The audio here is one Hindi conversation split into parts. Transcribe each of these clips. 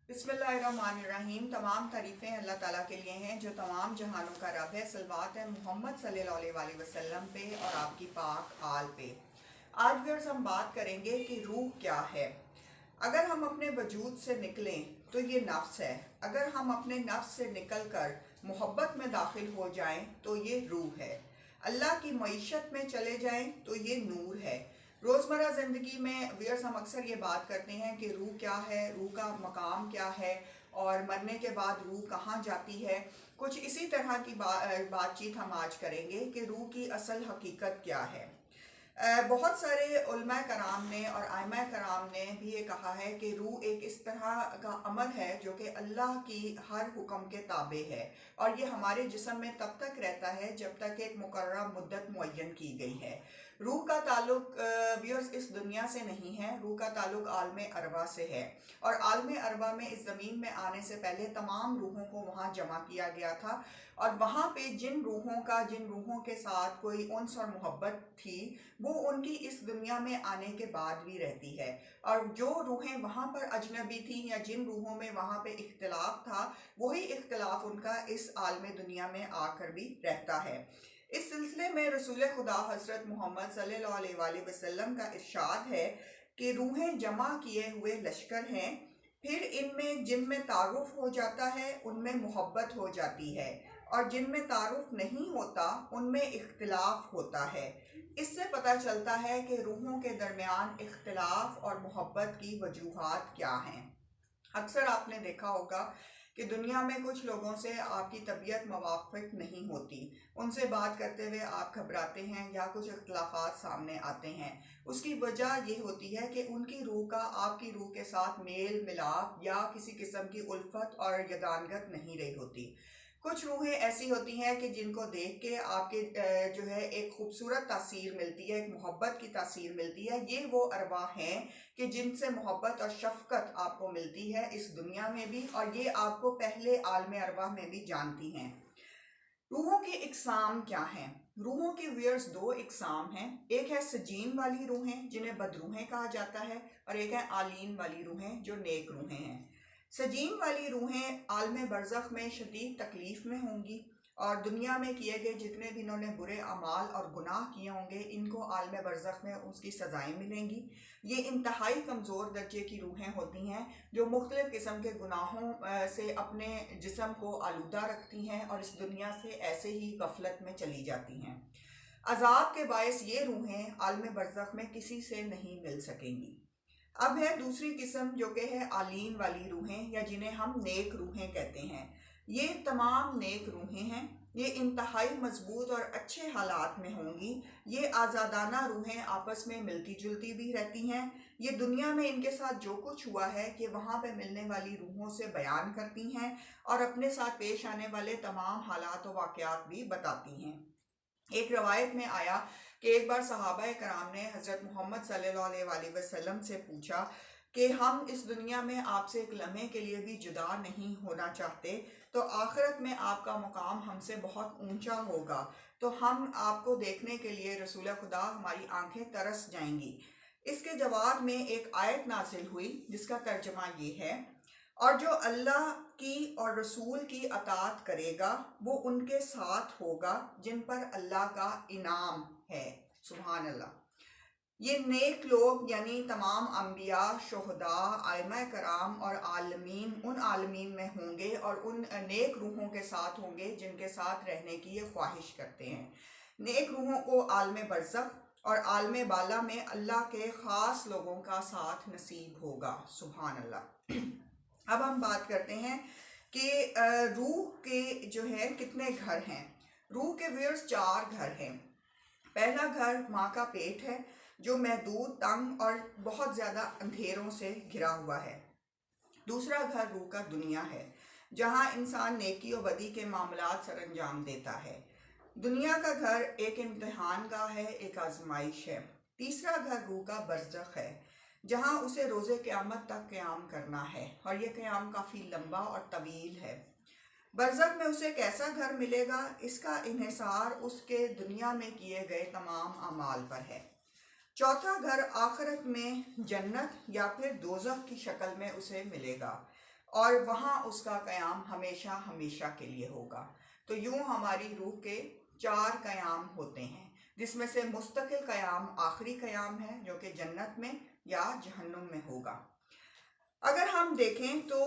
बिस्मिल्लाहिर्रहमानिर्रहीम। तमाम तारीफ़ें अल्लाह ताला के लिए हैं जो तमाम जहानों का रब है। सलवात है मोहम्मद सल्लल्लाहु अलैहि वसल्लम पे और आपकी पाक आल पे। आज भी हम बात करेंगे कि रूह क्या है। अगर हम अपने वजूद से निकलें तो ये नफ्स है। अगर हम अपने नफ्स से निकल कर मोहब्बत में दाखिल हो जाएं तो ये रूह है। अल्लाह की मईशत में चले जाएं तो ये नूर है। रोज़मर्रा ज़िंदगी में व्यूअर्स हम अक्सर ये बात करते हैं कि रूह क्या है, रूह का मकाम क्या है और मरने के बाद रूह कहाँ जाती है। कुछ इसी तरह की बातचीत हम आज करेंगे कि रूह की असल हकीकत क्या है। बहुत सारे उलमा कराम ने और आइमा कराम ने भी ये कहा है कि रूह एक इस तरह का अमल है जो कि अल्लाह की हर हुक्म के ताबे है और ये हमारे जिस्म में तब तक रहता है जब तक एक मुकर्रर मुद्दत मुअय्यन की गई है। रूह का ताल्लुक व्यूअर्स इस दुनिया से नहीं है, रूह का ताल्लुक आलम अरवा से है और आलम अरवा में इस ज़मीन में आने से पहले तमाम रूहों को वहाँ जमा किया गया था और वहाँ पे जिन रूहों के साथ कोई उन्स और मोहब्बत थी वो उनकी इस दुनिया में आने के बाद भी रहती है। और जो रूहें वहाँ पर अजनबी थी या जिन रूहों में वहाँ पे इख्तिलाफ था वही इख्तिलाफ उनका इस आलम दुनिया में आकर भी रहता है। इस सिलसिले में रसूल खुदा हज़रत मोहम्मद सल्लल्लाहु अलैहि वसल्लम का इरशाद है कि रूहें जमा किए हुए लश्कर हैं, फिर इनमें जिनमें तारुफ हो जाता है उनमें मोहब्बत हो जाती है और जिनमें तारुफ नहीं होता उनमें इख्तिलाफ होता है। इससे पता चलता है कि रूहों के दरमियान इख्तिलाफ और मोहब्बत की वजूहात क्या हैं। अक्सर आपने देखा होगा कि दुनिया में कुछ लोगों से आपकी तबीयत मुवाफिक नहीं होती, उनसे बात करते हुए आप घबराते हैं या कुछ इख्तिलाफात सामने आते हैं। उसकी वजह ये होती है कि उनकी रूह का आपकी रूह के साथ मेल मिलाप या किसी किस्म की उल्फत और यगानगत नहीं रही होती। कुछ रूहें ऐसी होती हैं कि जिनको देख के आपके जो है एक खूबसूरत तासीर मिलती है, एक मोहब्बत की तासीर मिलती है। ये वो अरवाह हैं कि जिनसे मोहब्बत और शफकत आपको मिलती है इस दुनिया में भी और ये आपको पहले आलम अरवाह में भी जानती हैं। रूहों की इकसाम क्या हैं? रूहों की व्यूअर्स दो इकसाम हैं। एक है सजीन वाली रूहें जिन्हें बदरूहें कहा जाता है और एक है आलीन वाली रूहें जो नेक रूहें हैं। सजीन वाली रूहें आलम बरज़ख में शदीद तकलीफ में होंगी और दुनिया में किए गए जितने भी इन्होंने बुरे अमाल और गुनाह किए होंगे इनको आलम बरज़ख में उसकी सज़ाएं मिलेंगी। ये इंतहाई कमज़ोर दर्जे की रूहें होती हैं जो मुख्तलिफ़ किस्म के गुनाहों से अपने जिस्म को आलूदा रखती हैं और इस दुनिया से ऐसे ही गफलत में चली जाती हैं। अजाब के बायस ये रूहें आलम बरज़ख में किसी से नहीं मिल सकेंगी। अब है दूसरी किस्म जो कि है आलीन वाली रूहें या जिन्हें हम नेक रूहें कहते हैं। ये तमाम नेक रूहें हैं। ये इंतहाई मजबूत और अच्छे हालात में होंगी। ये आज़ादाना रूहें आपस में मिलती जुलती भी रहती हैं। ये दुनिया में इनके साथ जो कुछ हुआ है कि वहाँ पे मिलने वाली रूहों से बयान करती हैं और अपने साथ पेश आने वाले तमाम हालात व वाक़यात भी बताती हैं। एक रवायत में आया कि एक बार सहाबा कराम ने हज़रत मोहम्मद सल्लल्लाहु अलैहि वसल्लम से पूछा कि हम इस दुनिया में आपसे एक लम्हे के लिए भी जुदा नहीं होना चाहते, तो आखिरत में आपका मुकाम हमसे बहुत ऊंचा होगा, तो हम आपको देखने के लिए रसूल खुदा हमारी आंखें तरस जाएंगी। इसके जवाब में एक आयत नाजिल हुई जिसका तर्जमा ये है, और जो अल्लाह की और रसूल की अतात करेगा वो उनके साथ होगा जिन पर अल्लाह का इनाम है। सुभान अल्लाह। ये नेक लोग यानी तमाम अम्बिया, शुहदा, आइमा कराम और आलमीन उन आलमीन में होंगे और उन नेक रूहों के साथ होंगे जिनके साथ रहने की ये ख्वाहिश करते हैं। नेक रूहों को आलम बरज़ख और आलम बाला में अल्लाह के ख़ास लोगों का साथ नसीब होगा। सुभान अल्लाह। अब हम बात करते हैं कि रूह के जो है कितने घर हैं। रूह के व्यूअर्स 4 घर हैं। पहला घर माँ का पेट है जो महदूद, तंग और बहुत ज़्यादा अंधेरों से घिरा हुआ है। दूसरा घर रूह का दुनिया है जहाँ इंसान नेकी और बदी के मामलात सर अंजाम देता है। दुनिया का घर एक इम्तिहान का है, एक आजमाइश है। तीसरा घर रूह का बरज़ख है जहाँ उसे रोज़े क़यामत तक क़याम करना है और ये क़याम काफ़ी लंबा और तवील है। बरज़ख में उसे कैसा घर मिलेगा इसका इन्हिसार उसके दुनिया में किए गए तमाम अमाल पर है। चौथा घर आखिरत में जन्नत या फिर दोज़ख की शक्ल में उसे मिलेगा। और वहाँ उसका क़याम हमेशा हमेशा के लिए होगा। तो यूँ हमारी रूह के 4 क़याम होते हैं, जिसमें से मुस्तकिल क़याम आखिरी क़याम है जो कि जन्नत में या जहन्नुम में होगा। अगर हम देखें तो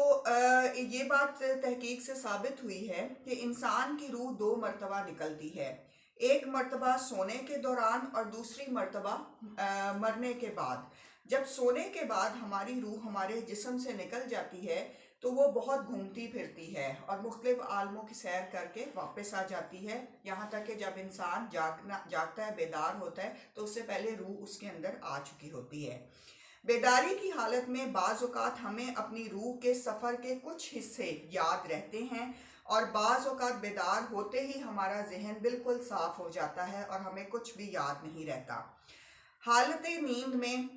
ये बात तहकीक से साबित हुई है कि इंसान की रूह 2 मरतबा निकलती है। एक मरतबा सोने के दौरान और दूसरी मरतबा मरने के बाद। जब सोने के बाद हमारी रूह हमारे जिस्म से निकल जाती है तो वो बहुत घूमती फिरती है और मुख्तलिफ आलमों की सैर करके वापस आ जाती है, यहाँ तक कि जब इंसान जागता है, बेदार होता है, तो उससे पहले रूह उसके अंदर आ चुकी होती है। बेदारी की हालत में बाज़ औक़ात हमें अपनी रूह के सफ़र के कुछ हिस्से याद रहते हैं और बाज़ औक़ात बेदार होते ही हमारा जहन बिल्कुल साफ़ हो जाता है और हमें कुछ भी याद नहीं रहता। हालत नींद में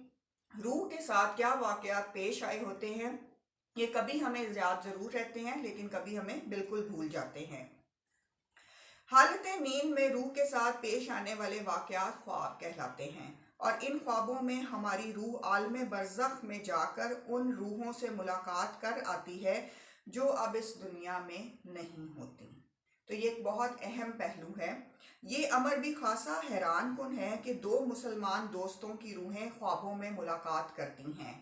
रूह के साथ क्या वाक़यात पेश आए होते हैं, ये कभी हमें याद ज़रूर रहते हैं लेकिन कभी हमें बिल्कुल भूल जाते हैं। हालत नींद में रूह के साथ पेश आने वाले वाक़यात ख्वाब कहलाते हैं और इन ख्वाबों में हमारी रूह आलम बरज़ख में जाकर उन रूहों से मुलाकात कर आती है जो अब इस दुनिया में नहीं होती। तो ये एक बहुत अहम पहलू है। ये अमर भी खासा हैरान कुन है कि 2 मुसलमान दोस्तों की रूहें ख्वाबों में मुलाकात करती हैं।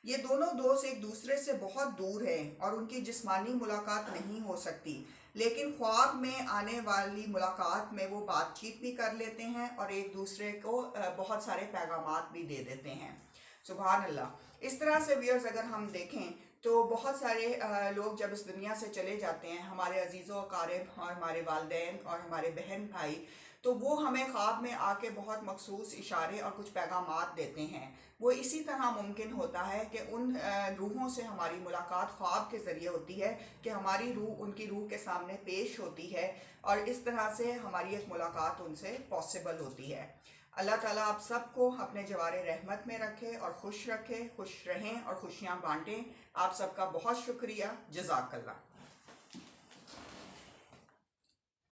ये दोनों दोस्त एक दूसरे से बहुत दूर हैं और उनकी जिस्मानी मुलाकात नहीं हो सकती, लेकिन ख्वाब में आने वाली मुलाकात में वो बातचीत भी कर लेते हैं और एक दूसरे को बहुत सारे पैगामात भी दे देते हैं। सुभान अल्लाह। इस तरह से व्यूअर्स अगर हम देखें तो बहुत सारे लोग जब इस दुनिया से चले जाते हैं, हमारे अजीज़ों अकारिब और हमारे वालिदैन और हमारे बहन भाई, तो वो हमें ख्वाब में आके बहुत मखसूस इशारे और कुछ पैगामात देते हैं। वो इसी तरह मुमकिन होता है कि उन रूहों से हमारी मुलाकात ख्वाब के ज़रिए होती है कि हमारी रूह उनकी रूह के सामने पेश होती है और इस तरह से हमारी एक मुलाकात उनसे पॉसिबल होती है। अल्लाह ताला आप सबको अपने जवारे रहमत में रखे और खुश रखे, खुश रहें और खुशियाँ बांटें। आप सबका बहुत शुक्रिया। जज़ाकल्लाह।